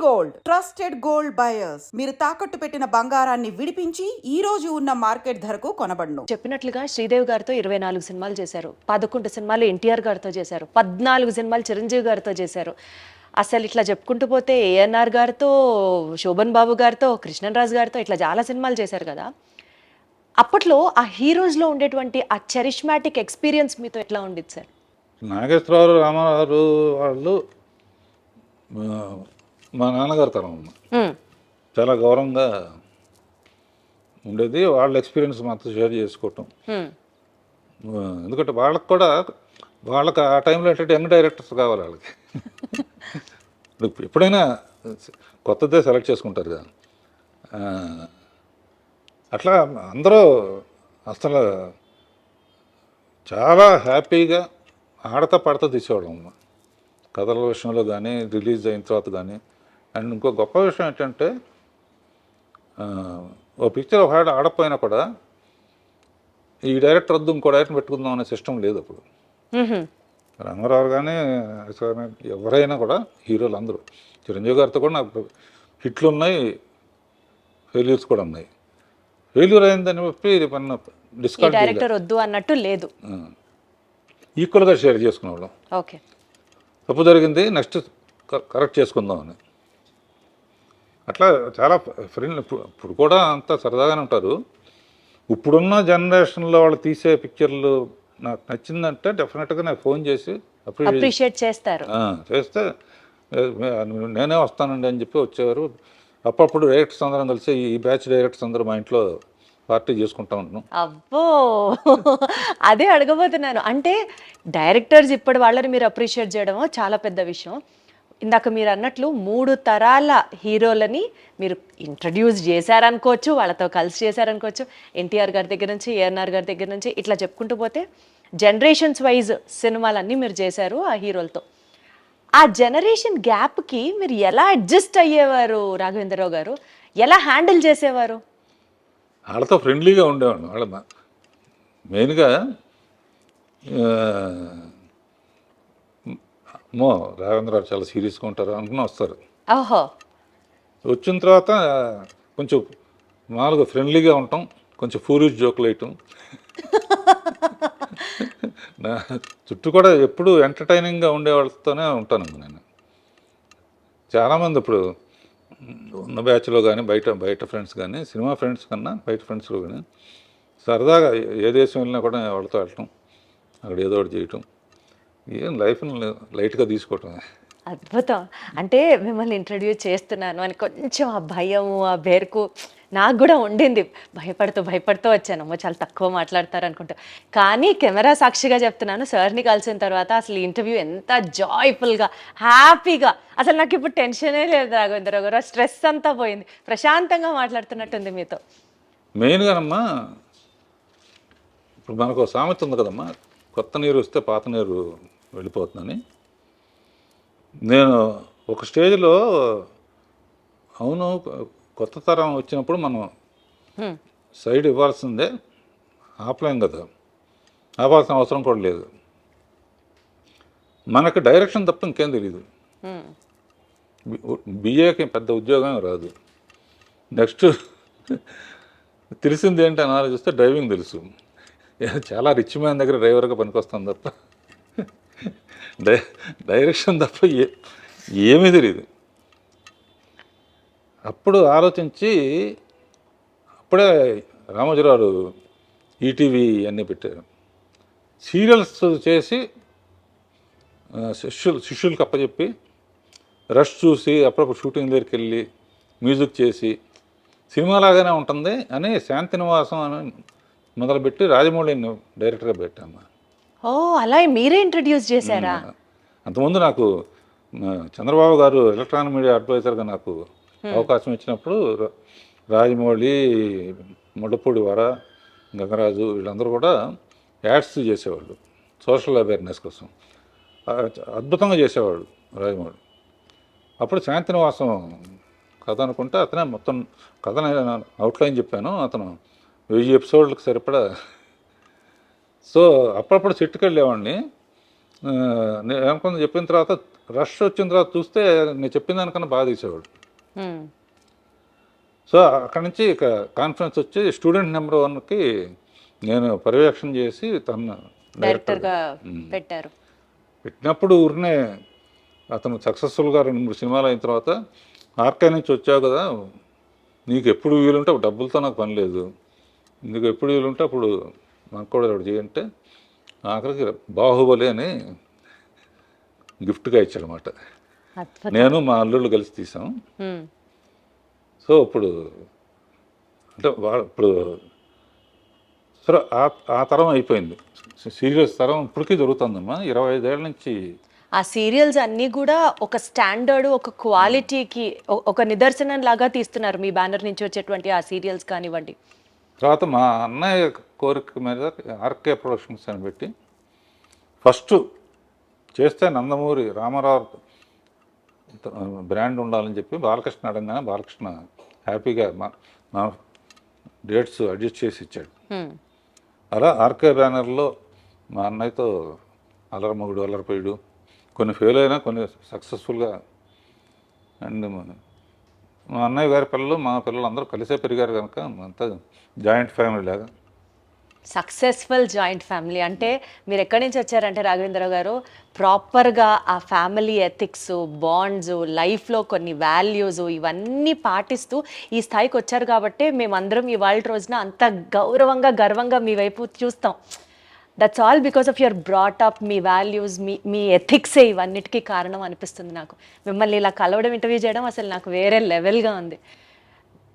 Gold trusted gold buyers మీరు తాకట్టు పెట్టిన బంగారాన్ని విడిపించి ఈ రోజు ఉన్న మార్కెట్ ధరకు కొనబడును. చెప్పినట్లుగా శ్రీదేవి గారితో 24 సినిమాలు చేశారు, 11 సినిమాలు ఎన్టీఆర్ గారితో చేశారు, 14 సినిమాలు చిరంజీవి గారితో చేశారు. అసలు ఇట్లా చెప్పుకుంటూ పోతే ఏఎన్ఆర్ గారితో, శోభన్ బాబు గారితో, కృష్ణరాజు గారితో ఇట్లా చాలా సినిమాలు చేశారు కదా. అప్పట్లో ఆ హీరోస్లో ఉండేటువంటి ఆ చరిష్మాటిక్ ఎక్స్పీరియన్స్ మీతో ఎట్లా ఉండేది సార్? నాగేశ్వరరావు, రామారావు వాళ్ళు మా నాన్నగారు తరం చాలా గౌరవంగా ఉండేది. వాళ్ళ ఎక్స్పీరియన్స్ మాతో షేర్ చేసుకోవటం. ఎందుకంటే వాళ్ళకి ఆ టైంలో ఏంటంటే యంగ్ డైరెక్టర్స్ కావాలి వాళ్ళకి. ఎప్పుడైనా కొత్తదే సెలెక్ట్ చేసుకుంటారు కదా. అట్లా అందరూ అసలు చాలా హ్యాపీగా ఆడతా పాడతా తీసేవాళ్ళం కథల విషయంలో కానీ, రిలీజ్ అయిన తర్వాత కానీ. అండ్ ఇంకో గొప్ప విషయం ఏంటంటే ఓ పిక్చర్ ఒక ఆడపోయినా కూడా ఈ డైరెక్టర్ వద్దు ఇంకో డైరెక్టర్ పెట్టుకుందాం అనే సిస్టమ్ లేదు అప్పుడు. రంగారావు కానీ ఎవరైనా కూడా హీరోలు అందరూ, చిరంజీవి గారితో కూడా నాకు హిట్లు ఉన్నాయి, ఫెయిల్యూర్స్ కూడా ఉన్నాయి. ఫెయిల్యూర్ అయిందని చెప్పి డిస్కార్డ్ డైరెక్టర్ వద్దు అన్నట్టు లేదు, ఈక్వల్గా షేర్ చేసుకునేవాళ్ళం. ఓకే, తప్పు జరిగింది, నెక్స్ట్ కరెక్ట్ చేసుకుందాం అని. అట్లా చాలా ఫ్రెండ్. ఇప్పుడు కూడా అంతా సరదాగానే ఉంటారు. ఇప్పుడున్న జనరేషన్లో వాళ్ళు తీసే పిక్చర్లు నాకు నచ్చిందంటే డెఫినెట్గా నాకు ఫోన్ చేసి అప్రిషియేట్ చేస్తారు. చేస్తే నేనే వస్తానండి అని చెప్పి వచ్చేవారు. అప్పుడప్పుడు డైరెక్టర్స్ అందరం కలిసి ఈ బ్యాచ్ డైరెక్టర్స్ అందరూ మా ఇంట్లో పార్టీ చేసుకుంటా ఉన్నాం. అబ్బో, అదే అడగబోతున్నాను. అంటే డైరెక్టర్స్ ఇప్పటి వాళ్ళని మీరు అప్రిషియేట్ చేయడమో చాలా పెద్ద విషయం. ఇందాక మీరు అన్నట్లు 3 తరాల హీరోలని మీరు ఇంట్రడ్యూస్ చేశారనుకోవచ్చు, వాళ్ళతో కలిసి చేశారనుకోవచ్చు. ఎన్టీఆర్ గారి దగ్గర నుంచి, ఏఎన్ఆర్ గారి దగ్గర నుంచి ఇట్లా చెప్పుకుంటూ పోతే జనరేషన్స్ వైజ్ సినిమాలన్నీ మీరు చేశారు ఆ హీరోలతో. ఆ జనరేషన్ గ్యాప్కి మీరు ఎలా అడ్జస్ట్ అయ్యేవారు రాఘవేంద్రరావు గారు? ఎలా హ్యాండిల్ చేసేవారు? వాళ్ళతో ఫ్రెండ్లీగా ఉండేవాడు. వాళ్ళ మెయిన్గా అమ్మో రాఘవేంద్రరావు చాలా సీరియస్గా ఉంటారు అనుకుని వస్తారు. ఓహో, వచ్చిన తర్వాత కొంచెం మామూలుగా ఫ్రెండ్లీగా ఉంటాం, కొంచెం ఫూరిష్ జోకులు వేయటం. నా చుట్టూ కూడా ఎప్పుడు ఎంటర్టైనింగ్గా ఉండే వాళ్ళతోనే ఉంటాను నేను. చాలామంది ఇప్పుడు ఉన్న బ్యాచ్లో కానీ, బయట ఫ్రెండ్స్ కానీ, సినిమా ఫ్రెండ్స్ కన్నా బయట ఫ్రెండ్స్లో కానీ సరదాగా ఏ దేశం వెళ్ళినా కూడా వాళ్ళతో వెళ్ళటం, అక్కడ ఏదో ఒకటి చేయటం, ఏం లైఫ్ని లైట్గా తీసుకోవటం. అద్భుతం. అంటే మిమ్మల్ని ఇంట్రడ్యూస్ చేస్తున్నాను అని కొంచెం ఆ భయము, ఆ బెరుకు నాకు కూడా ఉండింది. భయపడుతూ వచ్చాను, అమ్మో చాలా తక్కువ మాట్లాడతారు అనుకుంటా. కానీ కెమెరా సాక్షిగా చెప్తున్నాను, సార్ని కలిసిన తర్వాత అసలు ఇంటర్వ్యూ ఎంత జాయ్ఫుల్గా, హ్యాపీగా, అసలు నాకు ఇప్పుడు టెన్షనే లేదు రాఘవేంద్రరావు గారు. స్ట్రెస్ అంతా పోయింది, ప్రశాంతంగా మాట్లాడుతున్నట్టుంది మీతో. మెయిన్గానమ్మా ఇప్పుడు మనకు సామెత ఉంది కదమ్మా, కొత్త నీరు వస్తే పాత నీరు వెళ్ళిపోతుందని. నేను ఒక స్టేజ్లో అవును కొత్త తరం వచ్చినప్పుడు మనం సైడ్ ఇవ్వాల్సిందే, ఆపలేం కదా, ఆపాల్సిన అవసరం కూడా లేదు. మనకు డైరెక్షన్ తప్ప ఇంకేం తెలియదు. బిఏకి పెద్ద ఉద్యోగం రాదు. నెక్స్ట్ తెలిసింది ఏంటి అని ఆలోచిస్తే డ్రైవింగ్ తెలుసు. చాలా రిచ్ మ్యాన్ దగ్గర డ్రైవర్గా పనికొస్తాను తప్ప డైరెక్షన్ తప్ప ఏమీ తెలియదు. అప్పుడు ఆలోచించి అప్పుడే రామోజీరావు ఈటీవీ అన్నీ పెట్టారు. సీరియల్స్ చేసి శిష్యులకు అప్పచెప్పి రష్ చూసి అప్పుడప్పుడు షూటింగ్ దగ్గరికి వెళ్ళి మ్యూజిక్ చేసి సినిమాలాగానే ఉంటుంది అని శాంతినివాసం అని మొదలుపెట్టి రాజమౌళిని డైరెక్టర్గా పెట్టాము. ఓ, అలా మీరే ఇంట్రడ్యూస్ చేశారా? అంతకుముందు నాకు చంద్రబాబు గారు ఎలక్ట్రానిక్ మీడియా అడ్వైజర్గా నాకు అవకాశం ఇచ్చినప్పుడు రాజమౌళి, ముడపూడి వర, గంగరాజు వీళ్ళందరూ కూడా యాడ్స్ చేసేవాళ్ళు సోషల్ అవేర్నెస్ కోసం. అద్భుతంగా చేసేవాడు రాజమౌళి. అప్పుడు శాంతినివాసం కథ అనుకుంటే అతనే మొత్తం కథని అవుట్లైన్ చెప్పాను. అతను 1000 ఎపిసోడ్లకు సరిపడా. సో అప్పుడప్పుడు సెట్కి వెళ్ళేవాడిని. నేను అనుకుని చెప్పిన తర్వాత రష్ వచ్చిన తర్వాత చూస్తే నేను చెప్పిన దానికన్నా బాగా తీసేవాడు. మ్మ్. సో అక్కడి నుంచి ఇక కాన్ఫరెన్స్ వచ్చి స్టూడెంట్ నెంబర్ 1కి నేను పర్యవేక్షణ చేసి తన డైరెక్టర్గా పెట్టారు. పెట్టినప్పుడు ఊరినే అతను సక్సెస్ఫుల్గా 2-3 సినిమాలు అయిన తర్వాత ఆర్కే నుంచి వచ్చావు కదా, నీకు ఎప్పుడు వీలుంటే అప్పుడు డబ్బులతో నాకు పని లేదు, నీకు ఎప్పుడు వీలుంటే అప్పుడు నాకు కూడా ఒకటి చేయంటే ఆఖరికి బాహుబలి అని గిఫ్ట్గా ఇచ్చాడనమాట. అద్భుతం. నేను మా అల్లుళ్ళు కలిసి తీసాం. మ్మ్. సో ఇప్పుడు అంటే ఇప్పుడు సరే ఆ తరం అయిపోయింది. సీరియస్ తరం ఇప్పటికీ దొరుకుతుందమ్మా. 25 ఏళ్ళ నుంచి ఆ సీరియల్స్ అన్నీ కూడా ఒక స్టాండర్డ్, ఒక క్వాలిటీకి ఒక నిదర్శనం లాగా తీస్తున్నారు మీ బ్యానర్ నుంచి వచ్చేటువంటి ఆ సీరియల్స్ కానివ్వండి. తర్వాత మా అన్నయ్య కోరిక మీద ఆర్కే ప్రొడక్షన్స్ అని పెట్టి ఫస్ట్ చేస్తే నందమూరి రామారావు బ్రాండ్ ఉండాలని చెప్పి బాలకృష్ణ అడగానే బాలకృష్ణ హ్యాపీగా మా డేట్స్ అడ్జస్ట్ చేసి ఇచ్చాడు. మ్మ్. అలా ఆర్కే బ్యానర్లో మా అన్నయ్యతో అల్లరమగుడు, అల్లరిపోయాడు, కొన్ని ఫెయిల్ అయినా కొన్ని సక్సెస్ఫుల్గా. అండ్ మా అన్నయ్య గారి పిల్లలు మా పిల్లలు అందరూ కలిసే పెరిగారు కనుక అంతా జాయింట్ ఫ్యామిలీ లాగా. సక్సెస్ఫుల్ జాయింట్ ఫ్యామిలీ అంటే మీరు ఎక్కడి నుంచి వచ్చారంటే రాఘవేంద్ర గారు, ప్రాపర్గా ఆ ఫ్యామిలీ ఎథిక్స్, బాండ్స్, లైఫ్లో కొన్ని వాల్యూస్ ఇవన్నీ పాటిస్తూ ఈ స్థాయికి వచ్చారు కాబట్టి మేమందరం ఇవాళ రోజున అంత గౌరవంగా, గర్వంగా మీ వైపు చూస్తాం. That's all because of your brought up, మీ వాల్యూస్, మీ ఎథిక్సే ఇవన్నిటికీ కారణం అనిపిస్తుంది నాకు. మిమ్మల్ని ఇలా కలవడం, ఇంటర్వ్యూ చేయడం అసలు నాకు వేరే లెవెల్గా ఉంది.